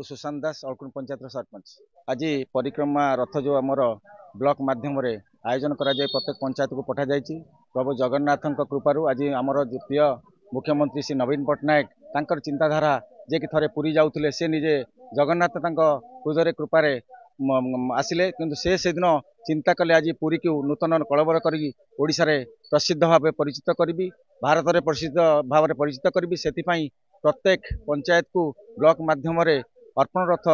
सुशांत दास अलकुन पंचायत सरपंच आज परिक्रमा रथ जो आमर ब्लॉक माध्यम आयोजन करा जाय प्रत्येक पंचायत को पठा जायछि। प्रभु जगन्नाथ कृपारू आज आमर प्रिय मुख्यमंत्री श्री नवीन पट्टनायक तांकर चिंताधारा जे कि थरे पुरी जाउथिले से निजे जगन्नाथ हृदय कृपारे आसिले किंतु से दिन चिंता कले आज पुरी को नूतन कलबर करी ओडिशा रे प्रसिद्ध भाव परिचित करी भारत में प्रसिद्ध भाव परिचित करी से प्रत्येक पंचायत को ब्लॉक माध्यम अर्पण रथ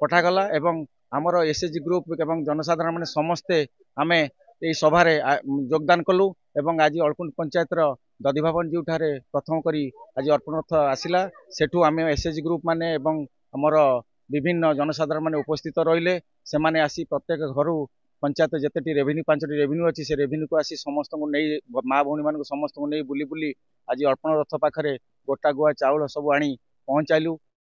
पठागला एवं आमर एसएचजी ग्रुप एवं जनसाधारण मैंने समस्ते आमे यही सभारे योगदान कलु एवं आज अलकुंड पंचायत दधि भवन जोठारे प्रथम करी आज अर्पण रथ आसिला सेठू आमे एसएचजी ग्रुप माने एवं आमर विभिन्न जनसाधारण माने उपस्थित रहिले से माने आसी प्रत्येक घरू पंचायत जेतेटी रेवेन्यू 5टी रेवेन्यू अच्छी से रेवेन्यू को आसी समस्त को नहीं माँ भौणी मान समस्त को नहीं बुली बुली आज अर्पण रथ पाखरे गोटा गुआ चाउल सब आनी पहुँचाइलु